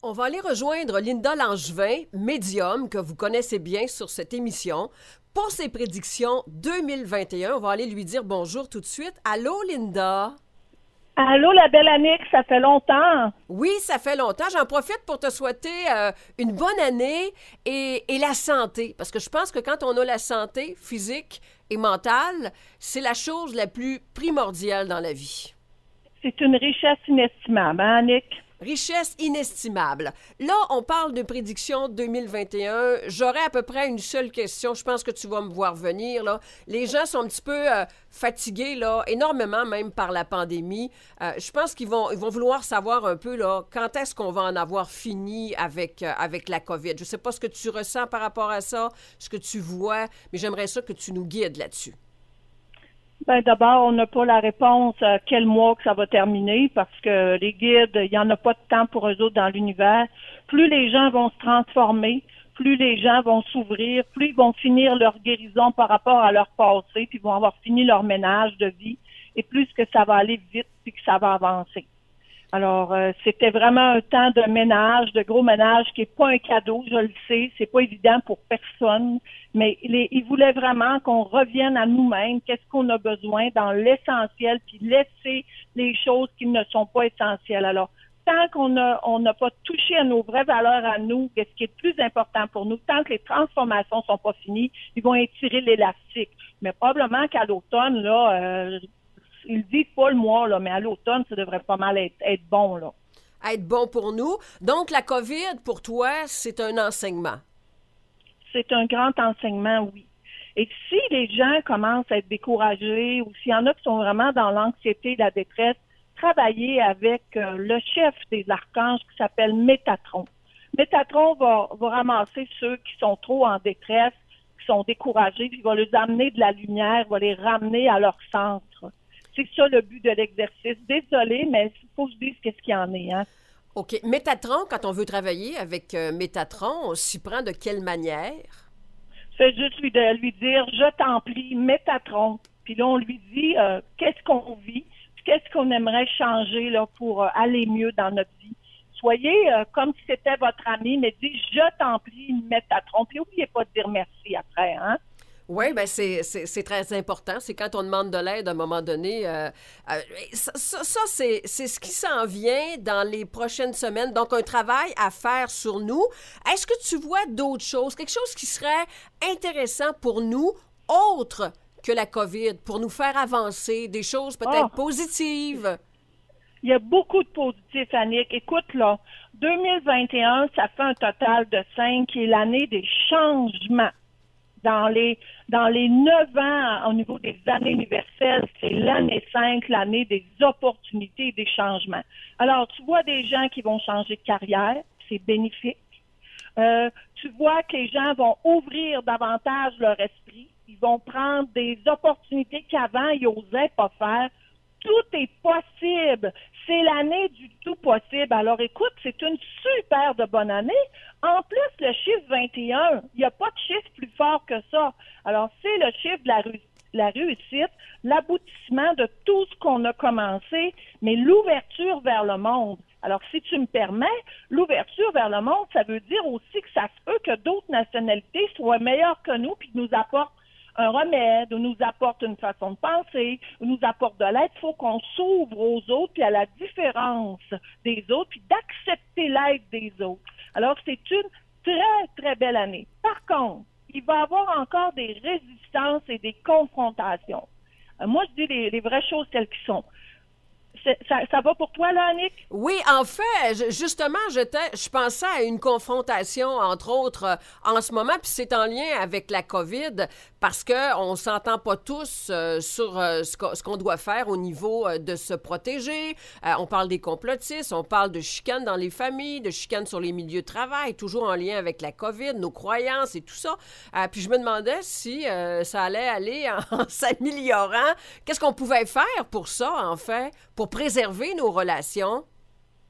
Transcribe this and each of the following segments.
On va aller rejoindre Linda Langevin, médium, que vous connaissez bien sur cette émission, pour ses prédictions 2021. On va aller lui dire bonjour tout de suite. Allô, Linda? Allô, la belle Annick, ça fait longtemps. Oui, ça fait longtemps. J'en profite pour te souhaiter une bonne année et la santé. Parce que je pense que quand on a la santé physique et mentale, c'est la chose la plus primordiale dans la vie. C'est une richesse inestimable, hein, Annick? Richesse inestimable. Là, on parle de prédiction 2021. J'aurais à peu près une seule question. Je pense que tu vas me voir venir, là. Les gens sont un petit peu fatigués, là, énormément même par la pandémie. Je pense qu'ils vont vouloir savoir un peu, là, quand est-ce qu'on va en avoir fini avec la COVID. Je ne sais pas ce que tu ressens par rapport à ça, ce que tu vois, mais j'aimerais ça que tu nous guides là-dessus. Ben, d'abord, on n'a pas la réponse à quel mois que ça va terminer parce que les guides, il n'y en a pas de temps pour eux autres dans l'univers. Plus les gens vont se transformer, plus les gens vont s'ouvrir, plus ils vont finir leur guérison par rapport à leur passé, puis ils vont avoir fini leur ménage de vie, et plus que ça va aller vite, puis que ça va avancer. Alors, c'était vraiment un temps de ménage, de gros ménage, qui est pas un cadeau, je le sais, c'est pas évident pour personne, mais ils voulaient vraiment qu'on revienne à nous-mêmes, qu'est-ce qu'on a besoin dans l'essentiel, puis laisser les choses qui ne sont pas essentielles. Alors, tant qu'on n'a pas touché à nos vraies valeurs à nous, ce qui est le plus important pour nous, tant que les transformations sont pas finies, ils vont étirer l'élastique. Mais probablement qu'à l'automne, là, ils disent pas le mois, là, mais à l'automne, ça devrait pas mal être bon, là. Être bon pour nous. Donc, la COVID, pour toi, c'est un enseignement. C'est un grand enseignement, oui. Et si les gens commencent à être découragés ou s'il y en a qui sont vraiment dans l'anxiété, la détresse, travailler avec le chef des archanges qui s'appelle Métatron. Métatron va ramasser ceux qui sont trop en détresse, qui sont découragés, puis il va les amener de la lumière, va les ramener à leur centre. C'est ça le but de l'exercice. Désolée, mais il faut que je dise qu'est-ce qu'il y en est, hein. OK. Métatron, quand on veut travailler avec Métatron, on s'y prend de quelle manière? C'est juste lui dire, je t'en prie, Métatron. Puis là, on lui dit qu'est-ce qu'on vit, puis qu'est-ce qu'on aimerait changer là pour aller mieux dans notre vie. Soyez comme si c'était votre ami, mais dis, je t'en prie, Métatron. Puis n'oubliez pas de dire merci après, hein. Oui, bien, c'est très important. C'est quand on demande de l'aide à un moment donné. C'est ce qui s'en vient dans les prochaines semaines. Donc, un travail à faire sur nous. Est-ce que tu vois d'autres choses, quelque chose qui serait intéressant pour nous, autre que la COVID, pour nous faire avancer, des choses peut-être positives? Il y a beaucoup de positifs, Annick. Écoute, là, 2021, ça fait un total de 5, qui est l'année des changements. Dans les 9 ans, au niveau des années universelles, c'est l'année 5, l'année des opportunités et des changements. Alors, tu vois des gens qui vont changer de carrière, c'est bénéfique. Tu vois que les gens vont ouvrir davantage leur esprit. Ils vont prendre des opportunités qu'avant, ils n'osaient pas faire. Tout est possible. C'est l'année du tout possible. Alors, écoute, c'est une super de bonne année. En plus, le chiffre 21, il n'y a pas de chiffre plus fort que ça. Alors, c'est le chiffre de la réussite, l'aboutissement de tout ce qu'on a commencé, mais l'ouverture vers le monde. Alors, si tu me permets, l'ouverture vers le monde, ça veut dire aussi que ça se peut que d'autres nationalités soient meilleures que nous puis nous apportent un remède, ou nous apporte une façon de penser, ou nous apporte de l'aide. Il faut qu'on s'ouvre aux autres, puis à la différence des autres, puis d'accepter l'aide des autres. Alors, c'est une très, très belle année. Par contre, il va y avoir encore des résistances et des confrontations. Moi, je dis les vraies choses telles qu'elles sont. Ça va pour toi, là, Annick? Oui, en fait, justement, je pensais à une confrontation, entre autres, en ce moment, puis c'est en lien avec la COVID, parce qu'on ne s'entend pas tous sur ce qu'on doit faire au niveau de se protéger. On parle des complotistes, on parle de chicanes dans les familles, de chicanes sur les milieux de travail, toujours en lien avec la COVID, nos croyances et tout ça. Puis je me demandais si ça allait aller en s'améliorant. Qu'est-ce qu'on pouvait faire pour ça, en fait, pour préserver nos relations?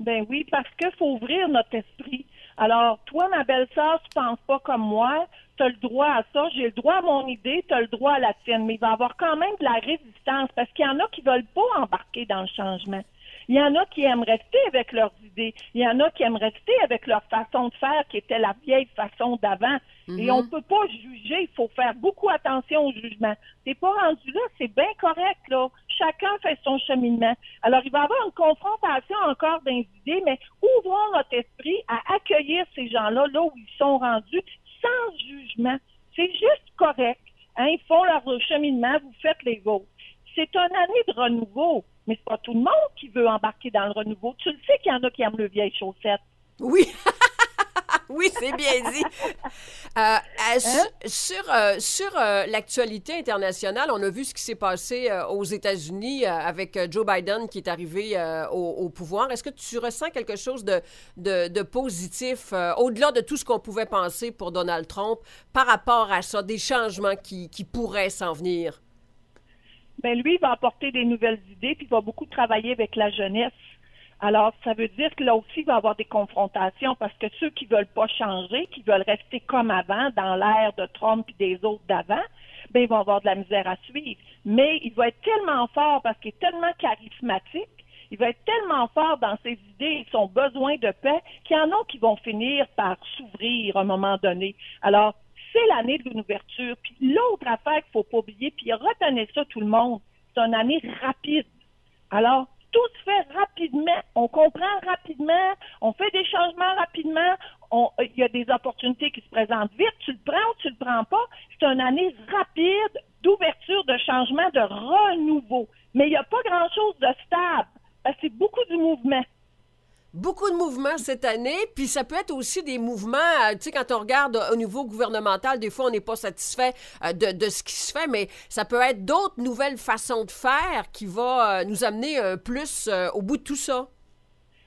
Ben oui, parce qu'il faut ouvrir notre esprit. Alors, toi, ma belle-sœur, tu penses pas comme moi, tu as le droit à ça, j'ai le droit à mon idée, tu as le droit à la tienne, mais il va y avoir quand même de la résistance, parce qu'il y en a qui veulent pas embarquer dans le changement. Il y en a qui aiment rester avec leurs idées. Il y en a qui aiment rester avec leur façon de faire qui était la vieille façon d'avant. Et on peut pas juger. Il faut faire beaucoup attention au jugement. T'es pas rendu là, c'est bien correct, là. Chacun fait son cheminement. Alors, il va y avoir une confrontation encore d'idées, mais ouvrons notre esprit à accueillir ces gens-là, là où ils sont rendus, sans jugement. C'est juste correct. Hein? Ils font leur cheminement, vous faites les vôtres. C'est une année de renouveau, mais c'est pas tout le monde qui veut embarquer dans le renouveau. Tu le sais qu'il y en a qui aiment le vieille chaussette. Oui. Oui, c'est bien dit. Sur l'actualité internationale, on a vu ce qui s'est passé aux États-Unis avec Joe Biden qui est arrivé au pouvoir. Est-ce que tu ressens quelque chose de positif, au-delà de tout ce qu'on pouvait penser pour Donald Trump, par rapport à ça, des changements qui pourraient s'en venir? Bien, lui, il va apporter des nouvelles idées, puis il va beaucoup travailler avec la jeunesse. Alors, ça veut dire que là aussi, il va y avoir des confrontations parce que ceux qui veulent pas changer, qui veulent rester comme avant, dans l'ère de Trump et des autres d'avant, ben ils vont avoir de la misère à suivre. Mais il va être tellement fort parce qu'il est tellement charismatique, il va être tellement fort dans ses idées et son besoin de paix qu'il y en a qui vont finir par s'ouvrir à un moment donné. Alors, c'est l'année de l'ouverture. Puis l'autre affaire qu'il faut pas oublier, puis retenez ça tout le monde, c'est une année rapide. Alors, tout se fait rapidement, on comprend rapidement, on fait des changements rapidement, il y a des opportunités qui se présentent vite, tu le prends ou tu le prends pas. C'est une année rapide d'ouverture, de changement, de renouveau. Mais il n'y a pas grand-chose de stable, parce que c'est beaucoup du mouvement. Beaucoup de mouvements cette année, puis ça peut être aussi des mouvements, tu sais, quand on regarde au niveau gouvernemental, des fois on n'est pas satisfait de ce qui se fait, mais ça peut être d'autres nouvelles façons de faire qui vont nous amener plus au bout de tout ça.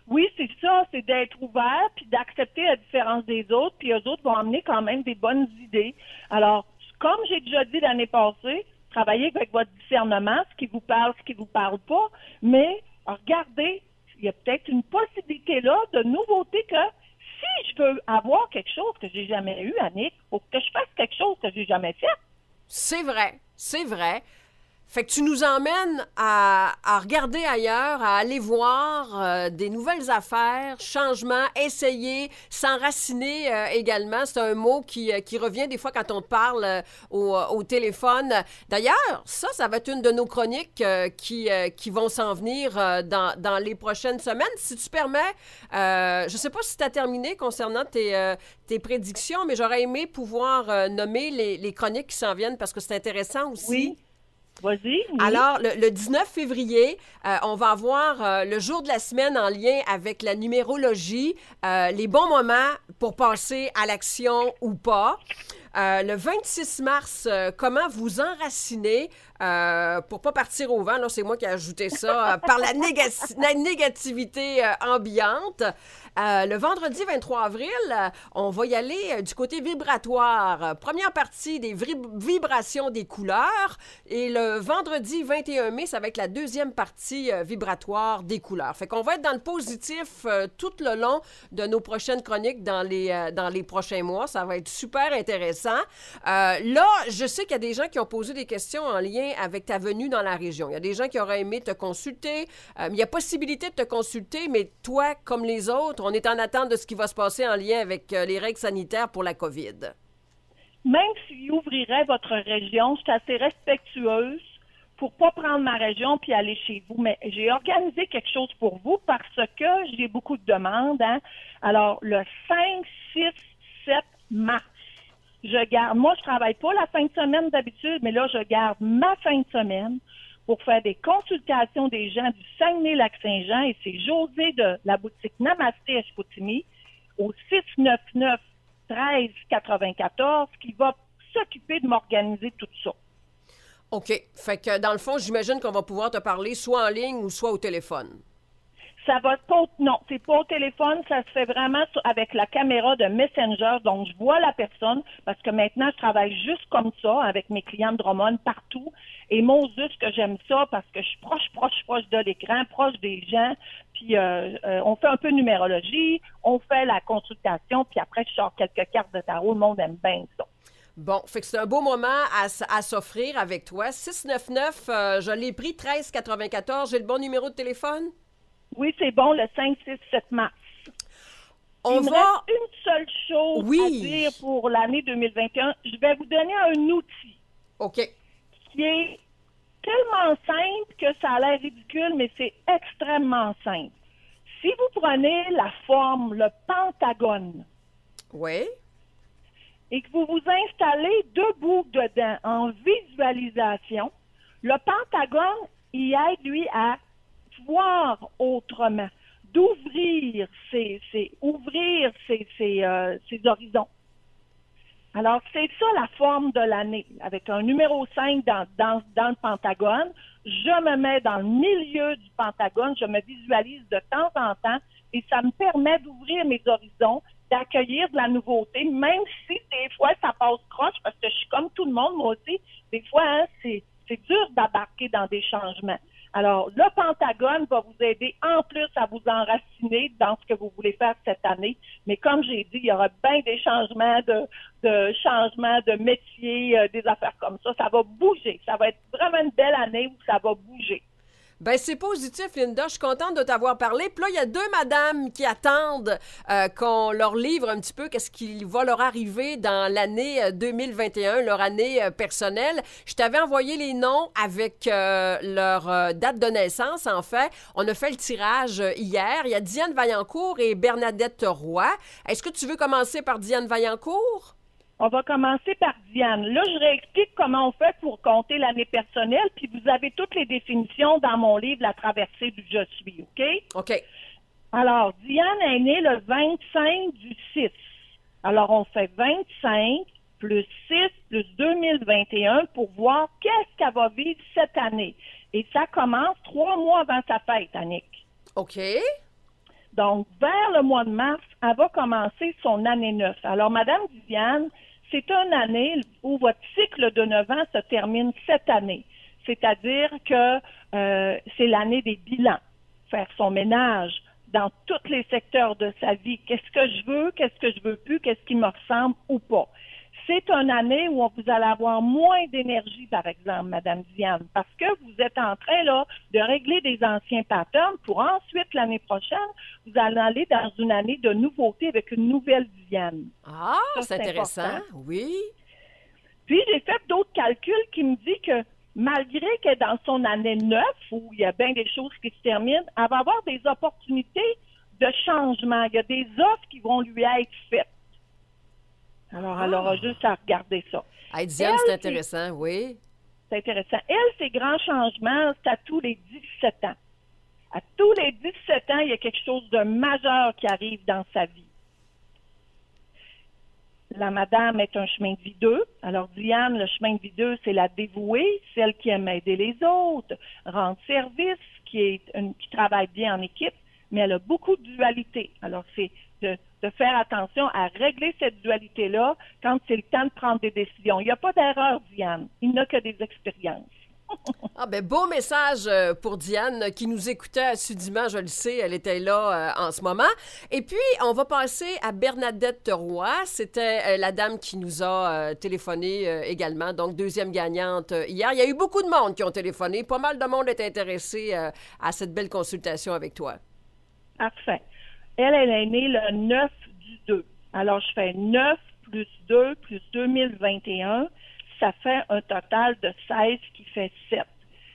Oui, c'est ça, c'est d'être ouvert, puis d'accepter la différence des autres, puis eux autres vont amener quand même des bonnes idées. Alors, comme j'ai déjà dit l'année passée, travaillez avec votre discernement, ce qui vous parle, ce qui vous parle pas, mais regardez, il y a peut-être une possibilité là de nouveauté que si je veux avoir quelque chose que j'ai jamais eu, Annick, faut que je fasse quelque chose que j'ai jamais fait. C'est vrai, c'est vrai. Fait que tu nous emmènes à regarder ailleurs, à aller voir des nouvelles affaires, changements, essayer, s'enraciner également. C'est un mot qui revient des fois quand on te parle au téléphone. D'ailleurs, ça va être une de nos chroniques qui vont s'en venir dans les prochaines semaines. Si tu permets, je ne sais pas si tu as terminé concernant tes prédictions, mais j'aurais aimé pouvoir nommer les chroniques qui s'en viennent parce que c'est intéressant aussi. Oui. Vas-y. Oui. Alors, le 19 février, on va avoir le jour de la semaine en lien avec la numérologie, les bons moments pour passer à l'action ou pas. Le 26 mars, comment vous enraciner pour pas partir au vent, là, c'est moi qui ai ajouté ça, par la négativité ambiante. Le vendredi 23 avril, on va y aller du côté vibratoire. Première partie des vibrations des couleurs. Et le vendredi 21 mai, ça va être la deuxième partie vibratoire des couleurs. Fait qu'on va être dans le positif tout le long de nos prochaines chroniques dans les prochains mois. Ça va être super intéressant. Là, je sais qu'il y a des gens qui ont posé des questions en lien avec ta venue dans la région. Il y a des gens qui auraient aimé te consulter. Il y a possibilité de te consulter, mais toi, comme les autres, on est en attente de ce qui va se passer en lien avec les règles sanitaires pour la COVID. Même s'il ouvrirait votre région, je suis assez respectueuse pour pas prendre ma région puis aller chez vous. Mais j'ai organisé quelque chose pour vous parce que j'ai beaucoup de demandes. Hein? Alors, le 5, 6, 7 mars, moi, je travaille pas la fin de semaine d'habitude, mais là, je garde ma fin de semaine pour faire des consultations des gens du Saguenay-Lac-Saint-Jean et c'est José de la boutique Namasté à Chicoutimi au 699-1394 qui va s'occuper de m'organiser tout ça. OK. Fait que dans le fond, j'imagine qu'on va pouvoir te parler soit en ligne ou soit au téléphone. Ça va pas, non, c'est pas au téléphone, ça se fait vraiment avec la caméra de Messenger, donc je vois la personne, parce que maintenant, je travaille juste comme ça, avec mes clients de Drummond partout, et mon Dieu, que j'aime ça, parce que je suis proche de l'écran, proche des gens, puis on fait un peu de numérologie, on fait la consultation, puis après, je sors quelques cartes de tarot, le monde aime bien ça. Bon, fait que c'est un beau moment à s'offrir avec toi. 699, je l'ai pris, 1394, j'ai le bon numéro de téléphone? Oui, c'est bon, le 5, 6, 7 mars. On Il me va... reste une seule chose Oui. à dire pour l'année 2021. Je vais vous donner un outil OK. qui est tellement simple que ça a l'air ridicule, mais c'est extrêmement simple. Si vous prenez la forme, le pentagone, Oui. et que vous vous installez debout dedans en visualisation, le pentagone, il aide, lui, à voir autrement, d'ouvrir ses horizons. Alors, c'est ça la forme de l'année. Avec un numéro 5 dans le pentagone, je me mets dans le milieu du pentagone, je me visualise de temps en temps et ça me permet d'ouvrir mes horizons, d'accueillir de la nouveauté, même si des fois ça passe croche parce que je suis comme tout le monde, moi aussi. Des fois, hein, c'est dur d'embarquer dans des changements. Alors, le pentagone va vous aider en plus à vous enraciner dans ce que vous voulez faire cette année. Mais comme j'ai dit, il y aura bien des changements de métier, des affaires comme ça. Ça va bouger. Ça va être vraiment une belle année où ça va bouger. Ben c'est positif, Linda. Je suis contente de t'avoir parlé. Puis là, il y a deux madames qui attendent qu'on leur livre un petit peu qu'est-ce qui va leur arriver dans l'année 2021, leur année personnelle. Je t'avais envoyé les noms avec leur date de naissance, en fait. On a fait le tirage hier. Il y a Diane Vaillancourt et Bernadette Roy. Est-ce que tu veux commencer par Diane Vaillancourt? On va commencer par Diane. Là, je réexplique comment on fait pour compter l'année personnelle, puis vous avez toutes les définitions dans mon livre, La traversée du Je suis, OK? OK. Alors, Diane est née le 25 du 6. Alors, on fait 25 plus 6 plus 2021 pour voir qu'est-ce qu'elle va vivre cette année. Et ça commence 3 mois avant sa fête, Annick. OK. Donc, vers le mois de mars, elle va commencer son année 9. Alors, Madame Diane, c'est une année où votre cycle de 9 ans se termine cette année. C'est-à-dire que c'est l'année des bilans. Faire son ménage dans tous les secteurs de sa vie. Qu'est-ce que je veux plus, qu'est-ce qui me ressemble ou pas. C'est une année où vous allez avoir moins d'énergie, par exemple, Madame Diane, parce que vous êtes en train là de régler des anciens patterns pour ensuite, l'année prochaine, vous allez aller dans une année de nouveauté avec une nouvelle Diane. Ah, Ça, c'est intéressant. important. Oui. Puis, j'ai fait d'autres calculs qui me disent que malgré que dans son année 9, où il y a bien des choses qui se terminent, elle va avoir des opportunités de changement. Il y a des offres qui vont lui être faites. Alors, elle aura juste à regarder ça. Hey, Diane, c'est intéressant, oui. C'est intéressant. Elle, ses grands changements, c'est à tous les 17 ans. À tous les 17 ans, il y a quelque chose de majeur qui arrive dans sa vie. La madame est un chemin de vie 2. Alors, Diane, le chemin de vie 2, c'est la dévouée, celle qui aime aider les autres, rendre service, qui travaille bien en équipe, mais elle a beaucoup de dualité. Alors, c'est de faire attention à régler cette dualité-là quand c'est le temps de prendre des décisions. Il n'y a pas d'erreur, Diane. Il n'y a que des expériences. Ah ben beau message pour Diane qui nous écoutait assidûment, je le sais, elle était là en ce moment. Et puis, on va passer à Bernadette Roy. C'était la dame qui nous a téléphoné également, donc deuxième gagnante hier. Il y a eu beaucoup de monde qui ont téléphoné. Pas mal de monde est intéressé à cette belle consultation avec toi. Parfait. Elle est née le 9 du 2. Alors, je fais 9 plus 2 plus 2021. Ça fait un total de 16 qui fait 7.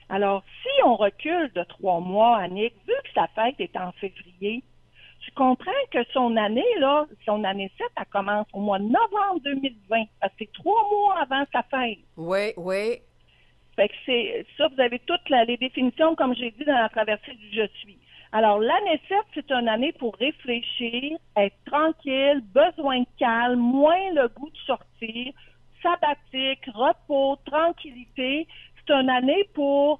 Alors, si on recule de 3 mois, Annick, vu que sa fête est en février, tu comprends que son année 7, elle commence au mois de novembre 2020, parce que c'est 3 mois avant sa fête. Oui, oui. Fait que c'est ça, vous avez toutes les définitions, comme j'ai dit, dans la traversée du Je suis. Alors, l'année 7, c'est une année pour réfléchir, être tranquille, besoin de calme, moins le goût de sortir, sabbatique, repos, tranquillité. C'est une année pour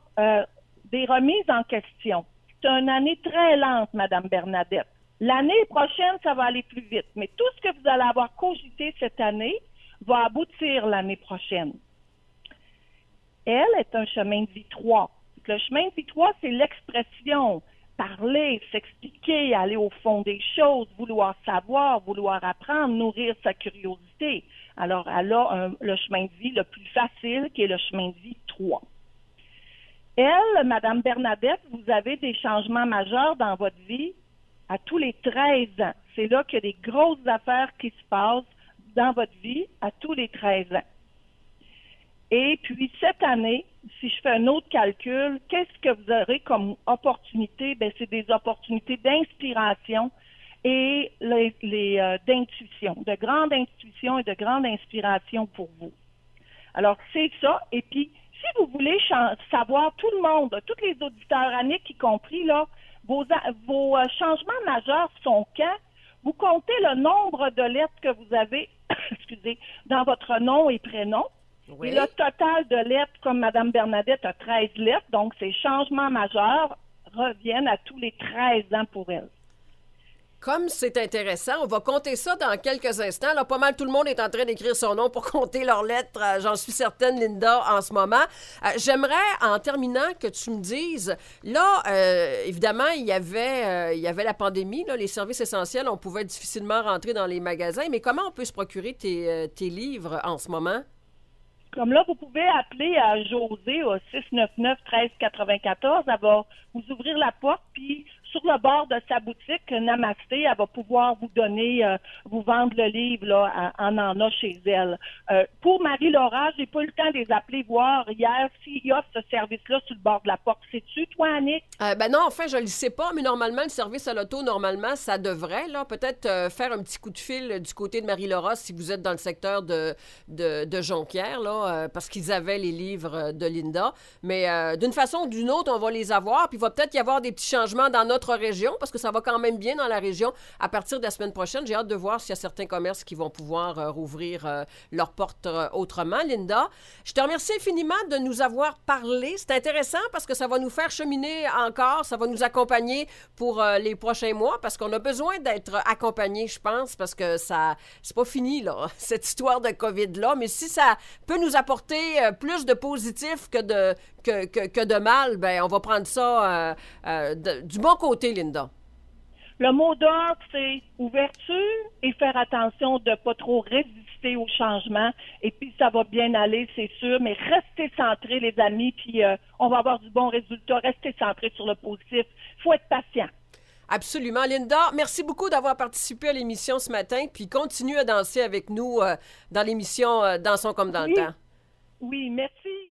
des remises en question. C'est une année très lente, Madame Bernadette. L'année prochaine, ça va aller plus vite. Mais tout ce que vous allez avoir cogité cette année va aboutir l'année prochaine. Elle est un chemin de vie 3. Le chemin de vie 3, c'est l'expression. Parler, s'expliquer, aller au fond des choses, vouloir savoir, vouloir apprendre, nourrir sa curiosité. Alors, elle a le chemin de vie le plus facile, qui est le chemin de vie 3. Elle, Madame Bernadette, vous avez des changements majeurs dans votre vie à tous les 13 ans. C'est là qu'il y a des grosses affaires qui se passent dans votre vie à tous les 13 ans. Et puis, cette année, si je fais un autre calcul, qu'est-ce que vous aurez comme opportunité? Bien, c'est des opportunités d'inspiration et d'intuition, de grande intuition et de grande inspiration pour vous. Alors, c'est ça. Et puis, si vous voulez savoir, tout le monde, tous les auditeurs, Annick y compris, là, vos changements majeurs sont quand? Vous comptez le nombre de lettres que vous avez, excusez, dans votre nom et prénom. Oui. Et le total de lettres, comme Mme Bernadette a 13 lettres, donc ces changements majeurs reviennent à tous les 13 ans pour elle. Comme c'est intéressant, on va compter ça dans quelques instants. Là, pas mal tout le monde est en train d'écrire son nom pour compter leurs lettres. J'en suis certaine, Linda, en ce moment. J'aimerais, en terminant, que tu me dises, là, évidemment, il y avait la pandémie, là, les services essentiels, on pouvait difficilement rentrer dans les magasins, mais comment on peut se procurer tes livres en ce moment? Comme là, vous pouvez appeler à Josée au 699-1394. Elle va vous ouvrir la porte, puis sur le bord de sa boutique, Namasté, elle va pouvoir vous donner, vous vendre le livre, là, en a chez elle. Pour Marie-Laura, j'ai pas eu le temps de les appeler voir hier s'il offre ce service-là sur le bord de la porte. Sais-tu, toi, Annick? Ben non, enfin, je le sais pas, mais normalement, le service à l'auto, normalement, ça devrait, là, peut-être faire un petit coup de fil du côté de Marie-Laura si vous êtes dans le secteur de Jonquière, là, parce qu'ils avaient les livres de Linda. Mais d'une façon ou d'une autre, on va les avoir, puis il va peut-être y avoir des petits changements dans notre région, parce que ça va quand même bien dans la région à partir de la semaine prochaine. J'ai hâte de voir s'il y a certains commerces qui vont pouvoir rouvrir leurs portes autrement. Linda, je te remercie infiniment de nous avoir parlé. C'est intéressant parce que ça va nous faire cheminer encore, ça va nous accompagner pour les prochains mois, parce qu'on a besoin d'être accompagnés, je pense, parce que ça, c'est pas fini, là, cette histoire de COVID-là, mais si ça peut nous apporter plus de positif que de mal, ben on va prendre ça du bon côté, Linda. Le mot d'ordre, c'est ouverture et faire attention de ne pas trop résister au changement. Et puis, ça va bien aller, c'est sûr, mais restez centrés, les amis, puis on va avoir du bon résultat. Restez centrés sur le positif. Il faut être patient. Absolument. Linda, merci beaucoup d'avoir participé à l'émission ce matin, puis continue à danser avec nous dans l'émission Dansons comme dans le temps. Oui, merci.